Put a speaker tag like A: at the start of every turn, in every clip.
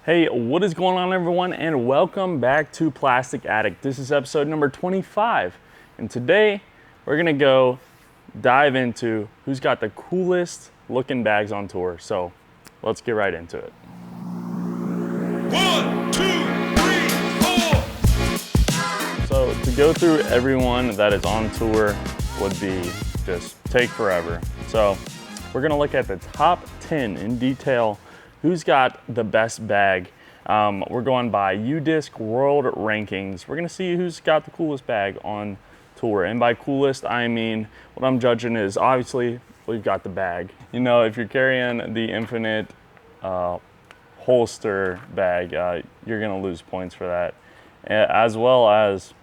A: Hey, what is going on, everyone, and welcome back to Plastic Addict. This is episode number 25, and today we're gonna go dive into who's got the coolest looking bags on tour. So let's get right into it.
B: 1, 2, 3, 4.
A: So to go through everyone that is on tour would be just take forever. So we're gonna look at the top 10 in detail. Who's got the best bag? We're going by UDisc World Rankings. We're gonna see who's got the coolest bag on tour. And by coolest, I mean, what I'm judging is obviously we've got the bag. You know, if you're carrying the Infinite holster bag, you're gonna lose points for that. As well as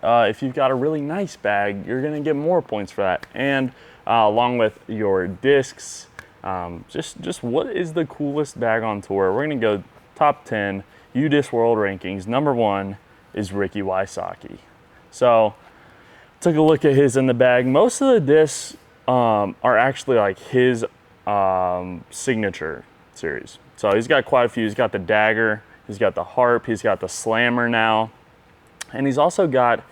A: if you've got a really nice bag, you're gonna get more points for that. And along with your discs, just what is the coolest bag on tour? We're gonna go top 10 UDisc World Rankings. Number 1 is Ricky Wysocki. So took a look at his in the bag. Most of the discs are actually like his signature series. So he's got quite a few. He's got the Dagger, he's got the Harp, he's got the Slammer now, and he's also got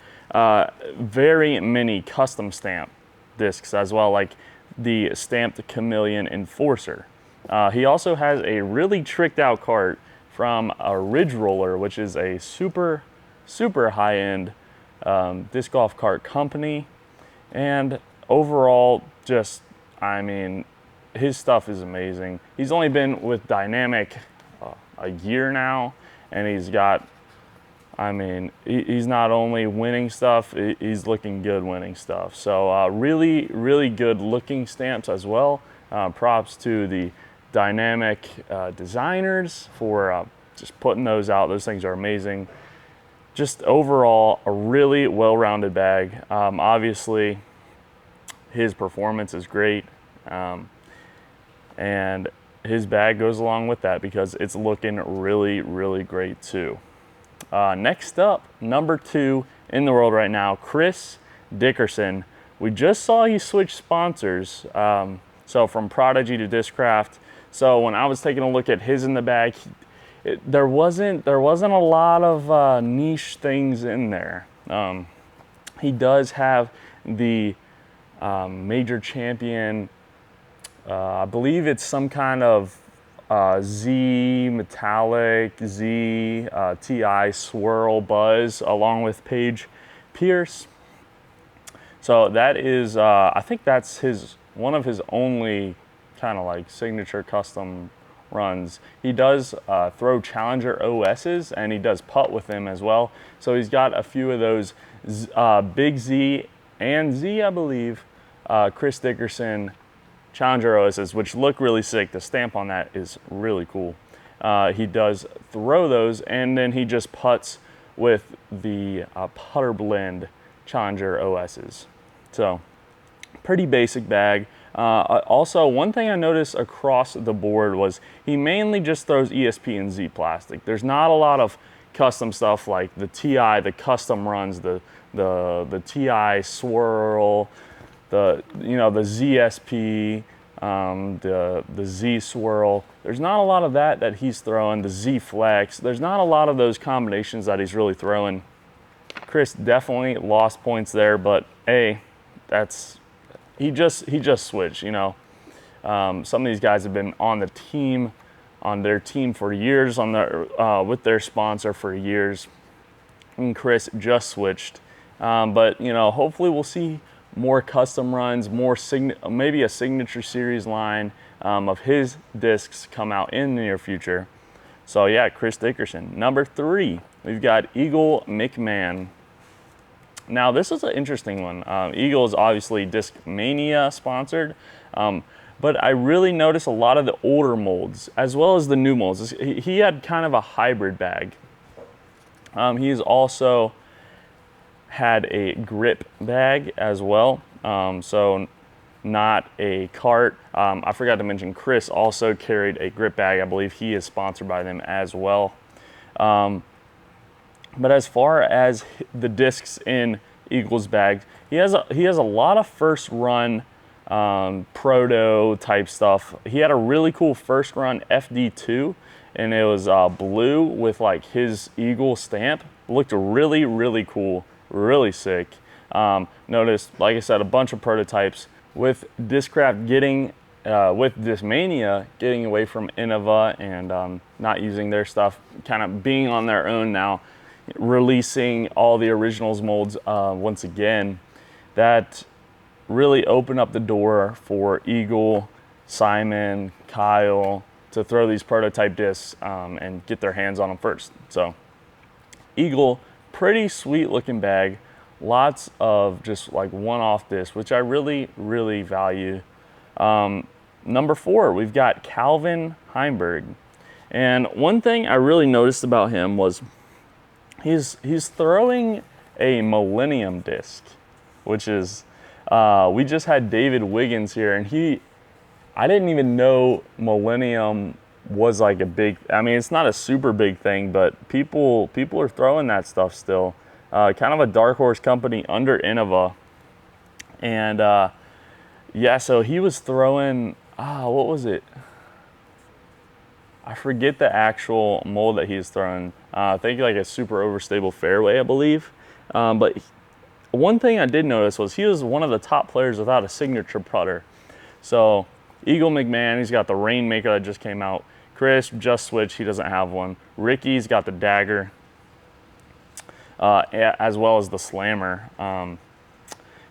A: very many custom stamp discs as well, like the stamped Chameleon Enforcer. He also has a really tricked out cart from a Ridge Roller, which is a super high-end disc golf cart company. And overall, just, I mean, his stuff is amazing. He's only been with Dynamic a year now, and he's got, I mean, he's not only winning stuff, he's looking good winning stuff. So really good looking stamps as well. Props to the Dynamic designers for just putting those out. Those things are amazing. Just overall, a really well-rounded bag. Obviously, his performance is great. And his bag goes along with that because it's looking really great too. Next up, number 2 in the world right now, Chris Dickerson. We just saw he switched sponsors, so from Prodigy to Discraft. So when I was taking a look at his in the bag, there wasn't a lot of niche things in there. He does have the Major Champion. I believe it's some kind of Z Metallic, Z TI Swirl Buzz, along with Paige Pierce. So that is, I think that's one of his only kind of like signature custom runs. He does throw Challenger OSs, and he does putt with them as well. So he's got a few of those Big Z and Z, I believe, Chris Dickerson Challenger OSs, which look really sick. The stamp on that is really cool. He does throw those, and then he just putts with the Putter Blend Challenger OSs. So pretty basic bag. Also, one thing I noticed across the board was he mainly just throws ESP and Z plastic. There's not a lot of custom stuff like the TI, the custom runs, the TI Swirl, the ZSP, the Z Swirl. There's not a lot of that he's throwing. The Z Flex. There's not a lot of those combinations that he's really throwing. Chris definitely lost points there, but hey, he just switched. You know, some of these guys have been on their team for years, with their sponsor for years, and Chris just switched. But you know, hopefully we'll see more custom runs, maybe a signature series line of his discs come out in the near future. So yeah, Chris Dickerson. Number 3, we've got Eagle McMahon. Now this is an interesting one. Eagle is obviously Discmania sponsored, but I really noticed a lot of the older molds as well as the new molds. He had kind of a hybrid bag. He's also had a grip bag as well, so not a cart. I forgot to mention Chris also carried a grip bag. I believe he is sponsored by them as well. But as far as the discs in Eagles bag, he has a lot of first run proto type stuff. He had a really cool first run FD2, and it was blue with like his eagle stamp. Looked really, really cool, really sick. Noticed, like I said, a bunch of prototypes with Discraft getting, with Discmania getting away from Innova and not using their stuff, kind of being on their own now, releasing all the originals molds once again. That really opened up the door for Eagle, Simon, Kyle to throw these prototype discs and get their hands on them first. So Eagle, pretty sweet looking bag, lots of just like one-off discs, which I really, really value. Number 4, we've got Calvin Heimberg. And one thing I really noticed about him was he's throwing a Millennium disc, which is, we just had David Wiggins here, and I didn't even know Millennium was like a big, I mean, it's not a super big thing, but people are throwing that stuff still. Kind of a dark horse company under Innova. And yeah, so he was throwing, what was it? I forget the actual mold that he was throwing. I think like a super overstable fairway, I believe. But one thing I did notice was he was one of the top players without a signature putter. So Eagle McMahon, he's got the Rainmaker that just came out. Chris just switched, he doesn't have one. Ricky's got the Dagger, as well as the Slammer.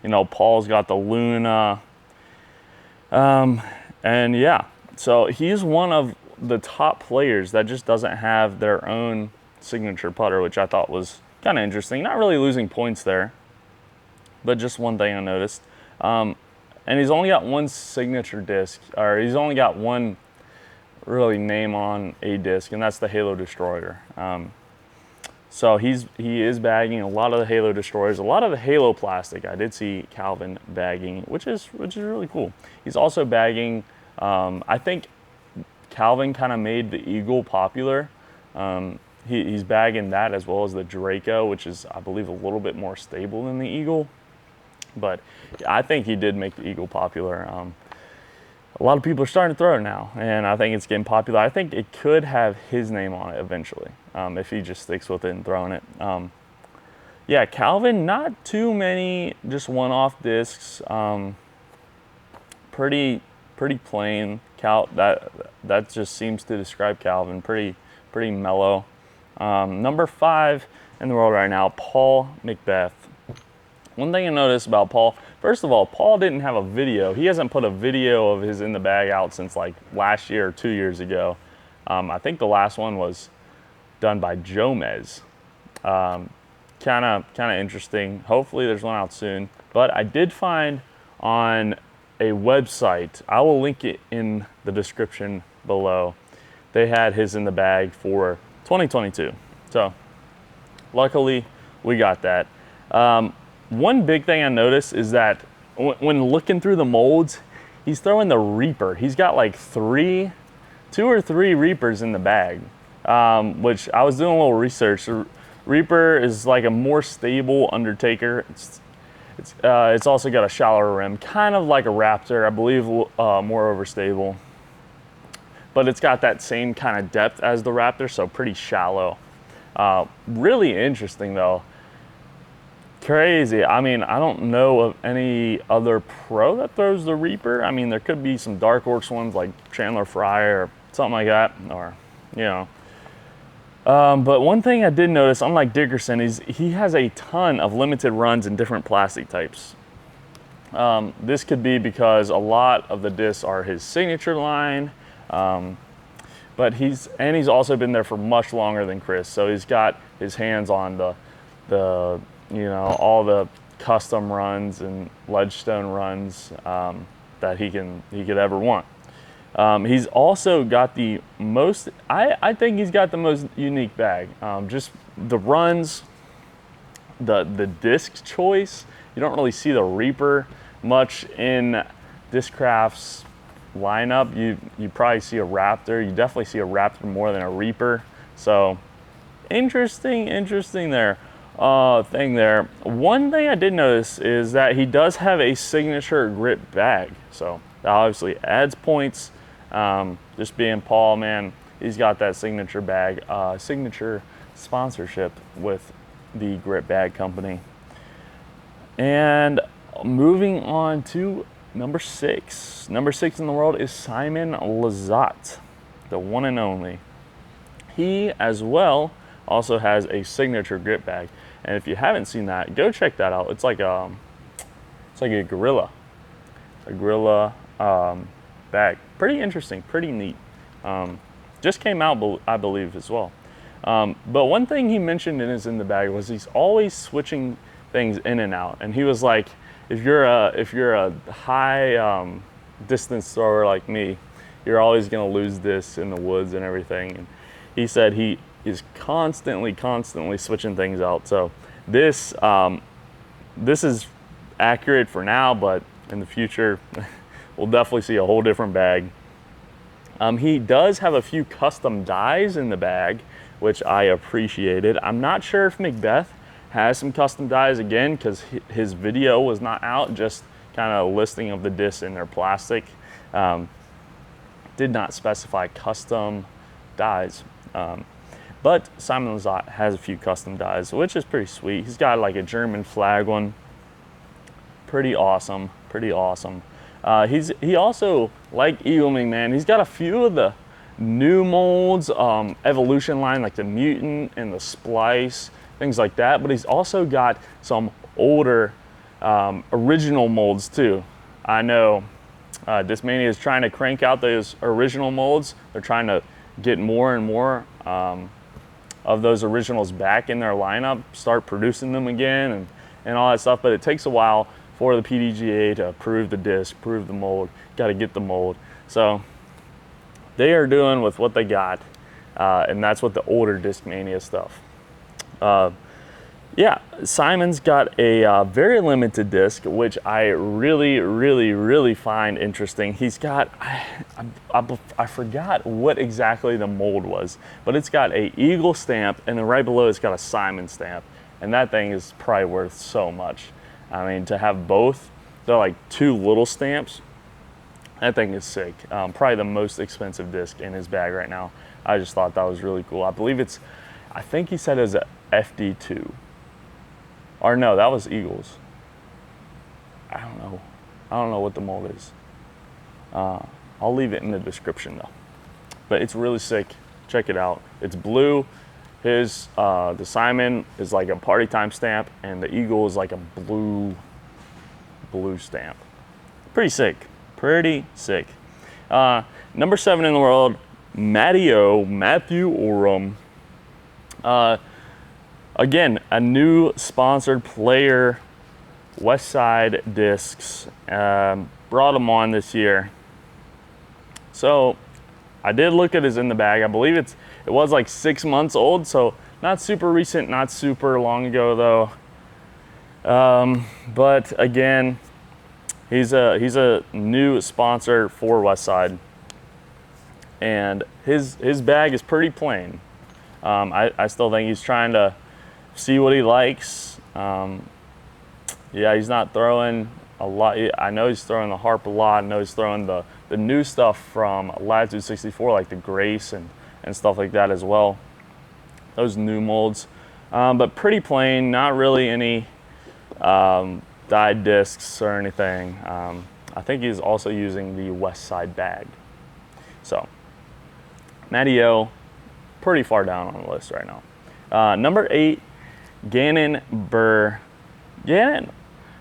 A: You know, Paul's got the Luna. And yeah, so he's one of the top players that just doesn't have their own signature putter, which I thought was kind of interesting. Not really losing points there, but just one thing I noticed. And he's only got one signature disc, or he's only got one really name on a disc, and that's the Halo Destroyer. So he is bagging a lot of the Halo Destroyers, a lot of the Halo plastic. I did see Calvin bagging, which is really cool. He's also bagging, I think Calvin kind of made the Eagle popular. He's bagging that as well as the Draco, which is, I believe, a little bit more stable than the Eagle. But I think he did make the Eagle popular. A lot of people are starting to throw it now, and I think it's getting popular. I think it could have his name on it eventually, if he just sticks with it and throwing it. Yeah, Calvin, not too many just one-off discs. Pretty plain. That just seems to describe Calvin. Pretty mellow. Number 5 in the world right now, Paul Macbeth. One thing I noticed about Paul, first of all, Paul didn't have a video. He hasn't put a video of his in the bag out since like last year or 2 years ago. I think the last one was done by Jomez. Kind of interesting. Hopefully there's one out soon. But I did find on a website, I will link it in the description below, they had his in the bag for 2022. So luckily we got that. One big thing I noticed is that when looking through the molds, he's throwing the Reaper. He's got like 2 or 3 Reapers in the bag, which I was doing a little research. The Reaper is like a more stable Undertaker. It's also got a shallower rim, kind of like a Raptor, I believe, more overstable. But it's got that same kind of depth as the Raptor, so pretty shallow. Really interesting though. Crazy. I mean, I don't know of any other pro that throws the Reaper. I mean, there could be some dark horse ones like Chandler Fry or something like that, or, you know. But one thing I did notice, unlike Dickerson, is he has a ton of limited runs in different plastic types. This could be because a lot of the discs are his signature line, but he's also been there for much longer than Chris, so he's got his hands on the you know, all the custom runs and ledgestone runs that he could ever want. He's also got the most, I think he's got the most unique bag. Just the runs, the disc choice. You don't really see the Reaper much in Discraft's lineup. You probably see a Raptor. You definitely see a Raptor more than a Reaper. So interesting there. Thing there. One thing I did notice is that he does have a signature grip bag. So that obviously adds points. Just being Paul, man, he's got that signature bag, signature sponsorship with the Grip Bag Company. And moving on to number 6. Number 6 in the world is Simon Lizotte, the one and only. He as well also has a signature grip bag, and if you haven't seen that, go check that out. It's like a gorilla, bag. Pretty interesting, pretty neat. Just came out, I believe, as well. But one thing he mentioned in the bag was he's always switching things in and out, and he was like, if you're a high distance thrower like me, you're always gonna lose this in the woods and everything. And he said he is constantly switching things out. So this is accurate for now, but in the future, we'll definitely see a whole different bag. He does have a few custom dies in the bag, which I appreciated. I'm not sure if Macbeth has some custom dies again, because his video was not out, just kind of a listing of the discs in their plastic. Did not specify custom dies. But Simon Lizotte has a few custom dies, which is pretty sweet. He's got like a German flag one. Pretty awesome, pretty awesome. He also, like Eagleming, man, he's got a few of the new molds, evolution line, like the Mutant and the Splice, things like that. But he's also got some older original molds too. I know Discmania is trying to crank out those original molds. They're trying to get more and more of those originals back in their lineup, start producing them again and all that stuff. But it takes a while for the PDGA to approve the disc, approve the mold, got to get the mold. So they are doing with what they got, and that's what the older Discmania stuff. Yeah, Simon's got a very limited disc, which I really find interesting. He's got, I forgot what exactly the mold was, but it's got a Eagle stamp, and then right below it's got a Simon stamp, and that thing is probably worth so much. I mean, to have both, they're like 2 little stamps. That thing is sick. Probably the most expensive disc in his bag right now. I just thought that was really cool. I believe I think he said it was a FD2. Or no, that was Eagles. I don't know what the mold is. I'll leave it in the description though. But it's really sick. Check it out. It's blue. The Simon is like a party time stamp, and the Eagle is like a blue stamp. Pretty sick. Pretty sick. Number 7 in the world, Matthew Oram. Again, a new sponsored player, Westside Discs. Brought him on this year. So I did look at his in the bag. I believe it was like 6 months old, so not super recent, not super long ago though. But again, he's a new sponsor for Westside, and his bag is pretty plain. I still think he's trying to see what he likes. Yeah, he's not throwing a lot. I know he's throwing the Harp a lot. I know he's throwing the new stuff from Latitude 64, like the Grace and stuff like that as well. Those new molds, but pretty plain. Not really any dyed discs or anything. I think he's also using the Westside bag. So Matty O, pretty far down on the list right now. Number 8, Gannon Burr. Gannon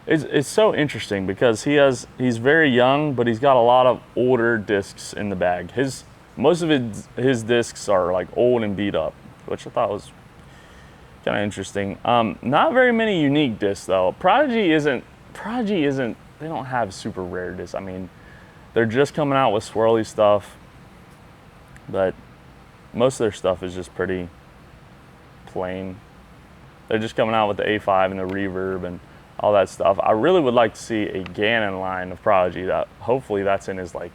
A: is so interesting because he's very young, but he's got a lot of older discs in the bag. Most of his discs are like old and beat up, which I thought was kind of interesting. Not very many unique discs though. Prodigy isn't. They don't have super rare discs. I mean, they're just coming out with swirly stuff, but most of their stuff is just pretty plain. They're just coming out with the A5 and the reverb and all that stuff. I really would like to see a Gannon line of Prodigy. That hopefully that's in his like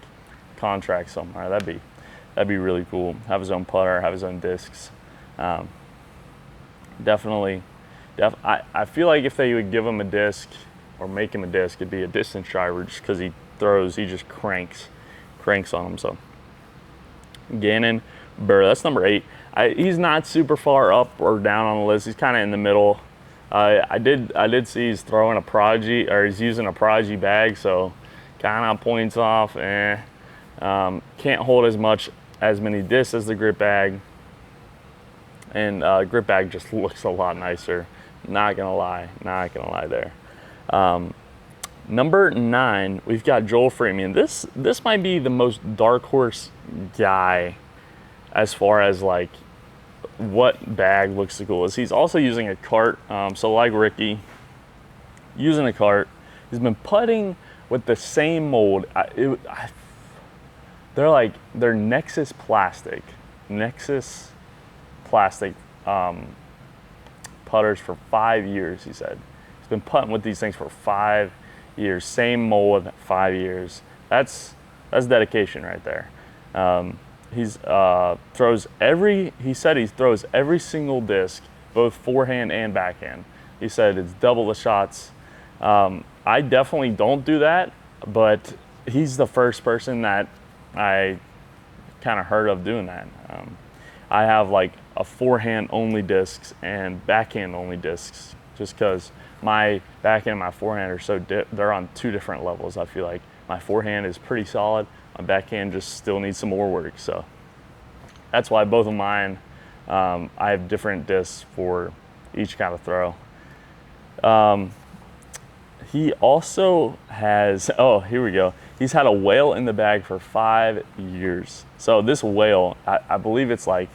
A: contract somewhere. That'd be really cool. Have his own putter, have his own discs. Definitely. I feel like if they would give him a disc or make him a disc, it'd be a distance driver, just because he just cranks on them. So Gannon, Burr, that's number 8. He's not super far up or down on the list. He's kind of in the middle. I did see he's throwing a Prodigy, or he's using a Prodigy bag, so kind of points off. Can't hold as many discs as the grip bag, and grip bag just looks a lot nicer. Not gonna lie there. Number 9, we've got Joel Freeman. This might be the most dark horse guy as far as like what bag looks the coolest. He's also using a cart, so like Ricky, using a cart. He's been putting with the same mold. They're Nexus plastic putters for 5 years. He said he's been putting with these things for 5 years, same mold, 5 years. That's dedication right there. He throws every single disc, both forehand and backhand. He said it's double the shots. I definitely don't do that, but he's the first person that I kind of heard of doing that. I have like a forehand only discs and backhand only discs, just because my backhand and my forehand are they're on 2 different levels. I feel like my forehand is pretty solid. My backhand just still needs some more work. So that's why both of mine, I have different discs for each kind of throw. He also has, oh, here we go. He's had a whale in the bag for 5 years. So this whale, I believe it's like,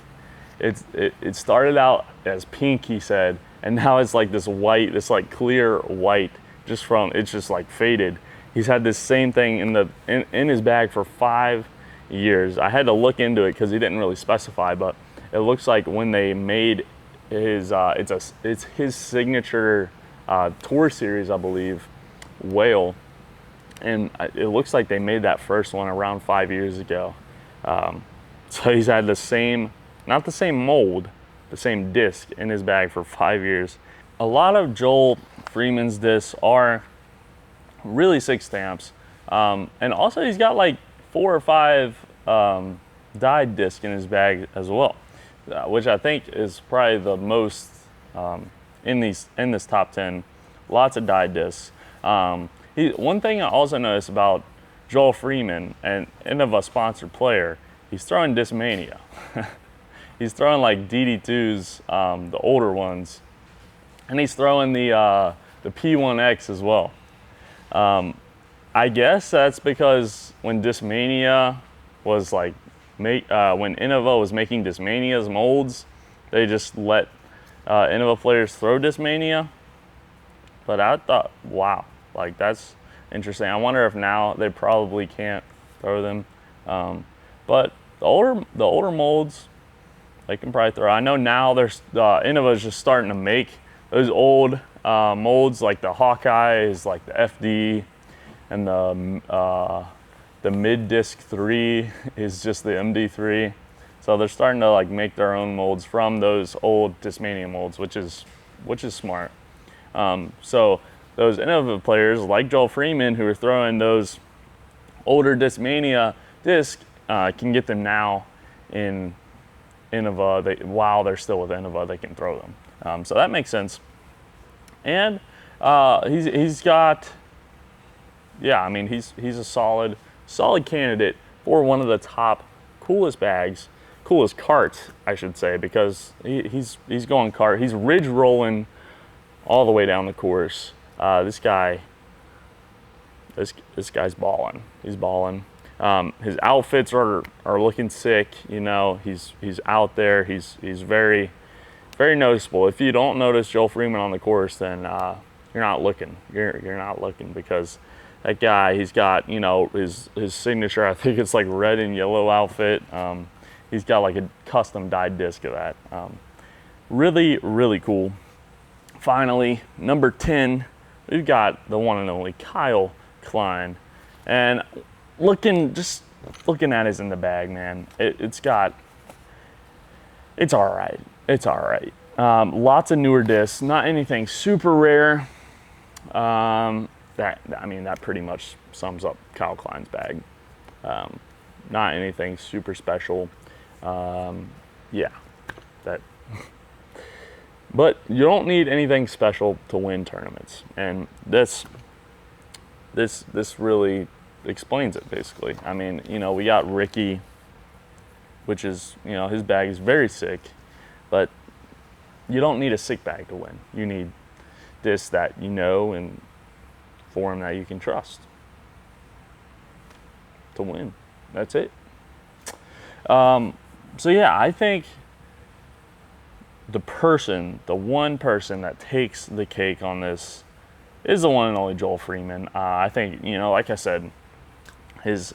A: it started out as pink, he said, and now it's like this white, this like clear white, it's just like faded. He's had this same thing in his bag for 5 years. I had to look into it because he didn't really specify, but it looks like when they made his, it's his signature tour series, I believe, whale, and it looks like they made that first one around 5 years ago. So he's had the same, not the same mold, the same disc in his bag for 5 years. A lot of Joel Freeman's discs are really 6 stamps, and also he's got like 4 or 5 dyed discs in his bag as well, which I think is probably the most in this top 10. Lots of dyed discs. One thing I also noticed about Joel Freeman, and of a sponsored player, he's throwing Discmania. He's throwing like DD2s, the older ones, and he's throwing the P1X as well. I guess that's because when Discmania was like, when Innova was making Discmania's molds, they just let Innova players throw Discmania. But I thought, wow, like that's interesting. I wonder if now they probably can't throw them. But the older molds, they can probably throw. I know now there's Innova's just starting to make those old molds, like the Hawkeye is like the FD, and the mid disc 3 is just the MD3. So they're starting to like make their own molds from those old Discmania molds, which is smart. So those Innova players like Joel Freeman who are throwing those older Discmania discs can get them now in Innova. While they're still with Innova, they can throw them. So that makes sense. And he's got, yeah, I mean he's a solid candidate for one of the top coolest carts, I should say, because he's going cart. He's ridge rolling all the way down the course. This guy's balling. He's balling. His outfits are looking sick. You know, he's out there. He's very, very noticeable. If you don't notice Joel Freeman on the course, then you're not looking. You're not looking, because that guy, he's got, you know, his signature. I think it's like red and yellow outfit. He's got like a custom dyed disc of that. Really, really cool. Finally, number 10, we've got the one and only Kyle Klein. And looking at his in the bag, man, it's all right. It's all right. Lots of newer discs, not anything super rare. That pretty much sums up Kyle Klein's bag. Not anything super special. Yeah, that. But you don't need anything special to win tournaments, and this really explains it basically. I mean, we got Ricky, which is, his bag is very sick, but you don't need a sick bag to win. You need this that and form that you can trust to win. That's it. So yeah, I think the one person that takes the cake on this is the one and only Joel Freeman. I think, like I said, he's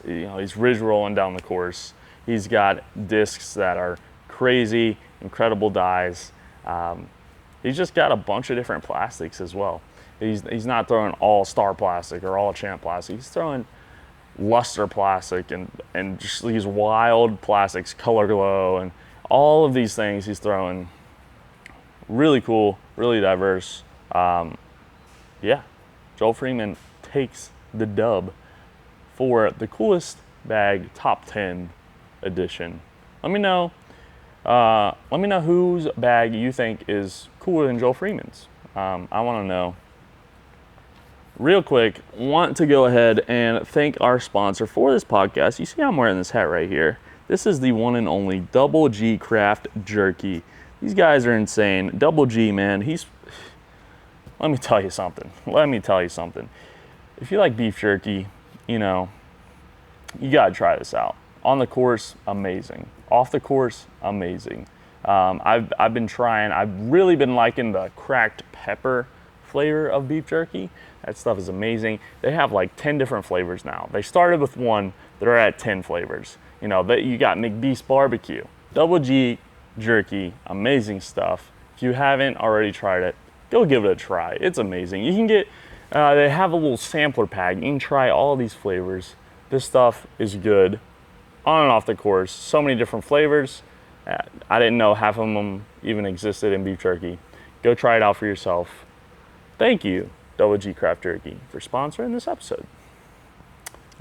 A: ridge rolling down the course. He's got discs that are crazy, incredible dies. He's just got a bunch of different plastics as well. He's not throwing all star plastic or all champ plastic. He's throwing luster plastic and just these wild plastics, color glow, and all of these things he's throwing. Really cool, really diverse. Yeah, Joel Freeman takes the dub for the coolest bag top 10 edition. Let me know whose bag you think is cooler than Joel Freeman's. I want to know. Real quick, want to go ahead and thank our sponsor for this podcast. You see I'm wearing this hat right here. This is the one and only Double G Craft Jerky. These guys are insane. Double G, man, let me tell you something. If you like beef jerky, you gotta try this out. On the course, amazing. Off the course, amazing. I've been trying. I've really been liking the cracked pepper flavor of beef jerky. That stuff is amazing. They have like 10 different flavors now. They started with one. They're at 10 flavors. You got McBeast barbecue, Double G jerky, amazing stuff. If you haven't already tried it, go give it a try. It's amazing. You can get, they have a little sampler pack. You can try all these flavors. This stuff is good. On and off the course, so many different flavors. I didn't know half of them even existed in beef jerky. Go try it out for yourself. Thank you, Double G Craft Jerky, for sponsoring this episode.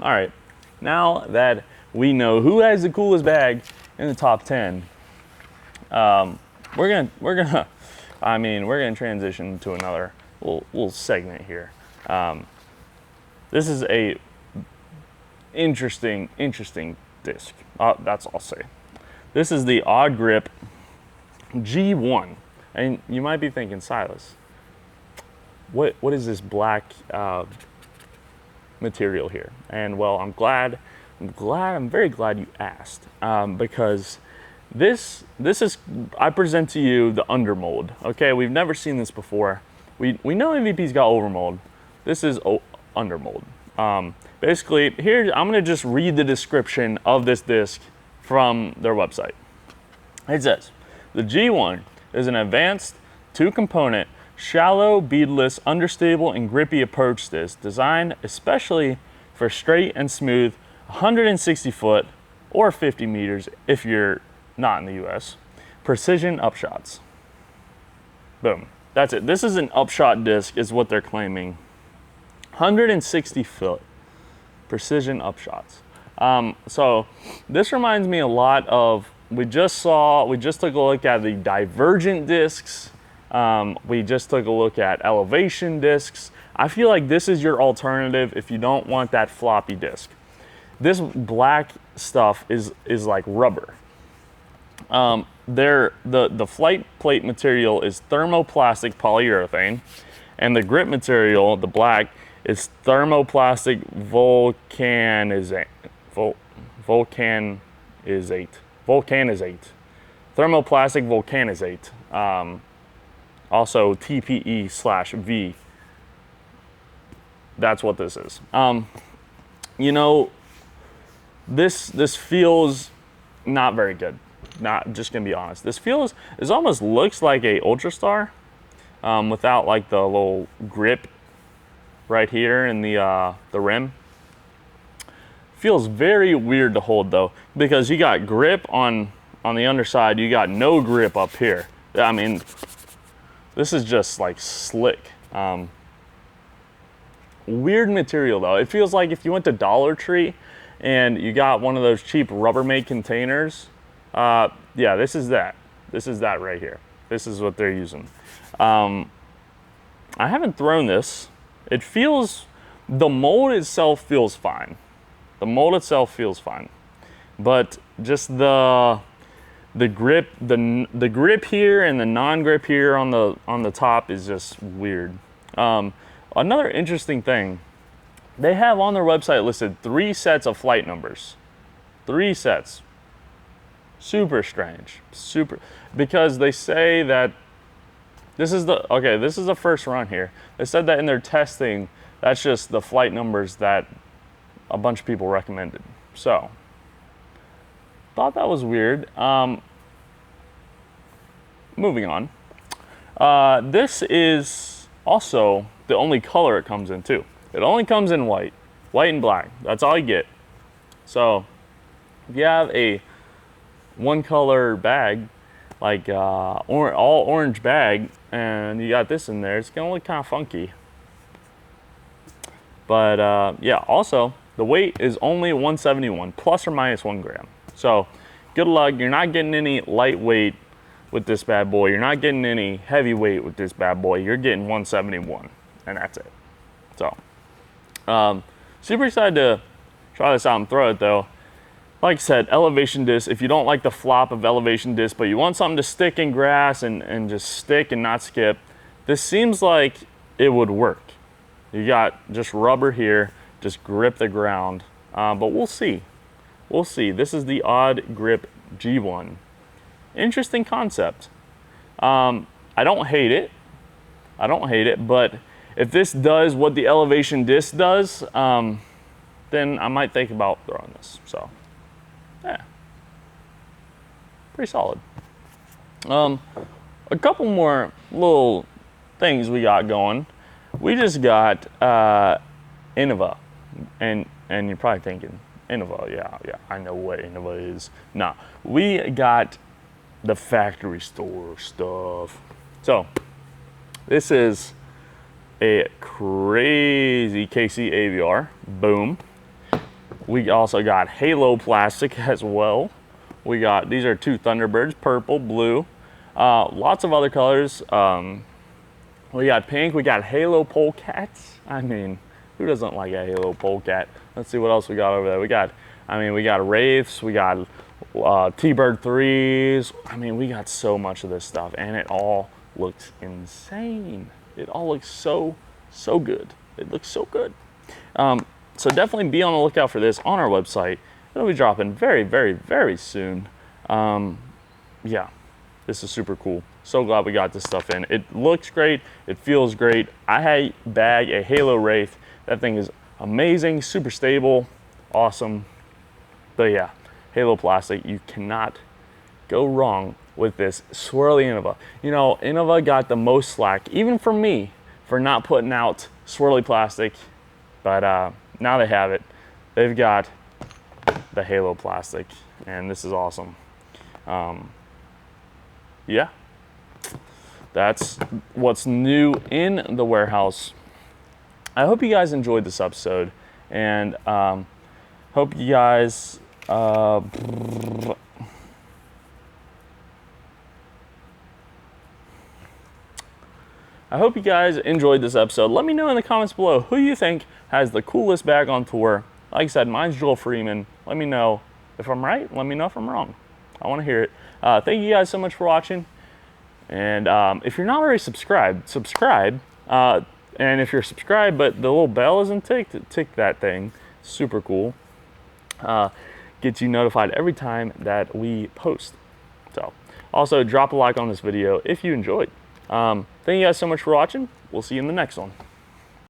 A: All right, now that we know who has the coolest bag in the top 10, we're gonna transition to another little segment here. This is a interesting disc. That's all I'll say. This is the Odd Grip G1, and you might be thinking, Silas, what is this black material here? And well, I'm very glad you asked, because this is, I present to you the undermold. Okay, we've never seen this before. We know MVP's got overmold. This is undermold. Basically, here I'm gonna just read the description of this disc from their website. It says, the G1 is an advanced 2-component, shallow, beadless, understable, and grippy approach disc designed especially for straight and smooth 160 foot or 50 meters if you're not in the US, precision upshots. Boom, that's it. This is an upshot disc is what they're claiming. 160 foot precision upshots. So this reminds me a lot of, we just took a look at the divergent discs. We just took a look at elevation discs. I feel like this is your alternative if you don't want that floppy disc. This black stuff is like rubber. The flight plate material is thermoplastic polyurethane, and the grip material, the black, is thermoplastic volcanizate. Thermoplastic volcanizate. Also TPE/V. That's what this is. This feels not very good. Not just gonna be honest. This almost looks like a Ultrastar, without like the little grip right here in the rim. Feels very weird to hold though, because you got grip on the underside, you got no grip up here. I mean, this is just like slick. Weird material though. It feels like if you went to Dollar Tree and you got one of those cheap Rubbermaid containers Yeah, this is that. This is that right here. This is what they're using. I haven't thrown this. It feels, the mold itself feels fine. The mold itself feels fine. But just the grip, the grip here and the non-grip here on the top is just weird. Another interesting thing, they have on their website listed 3 sets of flight numbers. 3 sets. Super strange. Super, because they say that this is the first run here. They said that in their testing, that's just the flight numbers that a bunch of people recommended. So, thought that was weird. Moving on. This is also the only color it comes in too. It only comes in white and black. That's all you get. So, if you have a one color bag, like all orange bag, and you got this in there, it's gonna look kind of funky. But yeah, also the weight is only 171 plus or minus 1 gram. So good luck. You're not getting any lightweight with this bad boy. You're not getting any heavyweight with this bad boy. You're getting 171, and that's it. So super excited to try this out and throw it though. Like I said, elevation disc. If you don't like the flop of elevation disc, but you want something to stick in grass and just stick and not skip, this seems like it would work. You got just rubber here, just grip the ground, but we'll see. We'll see. This is the Odd Grip G1. Interesting concept. I don't hate it. I don't hate it, but if this does what the elevation disc does, then I might think about throwing this. So. Yeah, pretty solid. A couple more little things we got going. We just got Innova, and you're probably thinking, Innova, yeah, I know what Innova is. Nah, we got the factory store stuff. So, this is a crazy KC AVR, boom. We also got Halo plastic as well. We got, these are 2 Thunderbirds, purple, blue, lots of other colors. We got pink, we got Halo polecats. I mean, who doesn't like a Halo polecat? Let's see what else we got over there. We got Wraiths, we got T-Bird 3s. I mean, we got so much of this stuff, and it all looks insane. It all looks so good. It looks so good. So definitely be on the lookout for this on our website. It'll be dropping very, very, very soon. Yeah, this is super cool. So glad we got this stuff in. It looks great. It feels great. I had bag a Halo Wraith. That thing is amazing, super stable, awesome. But yeah, Halo plastic. You cannot go wrong with this swirly Innova. You know, Innova got the most slack, even from me, for not putting out swirly plastic. But now they have it. They've got the Halo plastic, and this is awesome. Yeah, that's what's new in the warehouse. I hope you guys enjoyed this episode, and hope you guys enjoyed this episode. Let me know in the comments below who you think has the coolest bag on tour. Like I said, mine's Joel Freeman. Let me know if I'm right. Let me know if I'm wrong. I want to hear it. Thank you guys so much for watching. And if you're not already subscribed, subscribe. And if you're subscribed but the little bell isn't ticked, tick that thing. Super cool. Gets you notified every time that we post. So, also drop a like on this video if you enjoyed. Thank you guys so much for watching. We'll see you in the next one.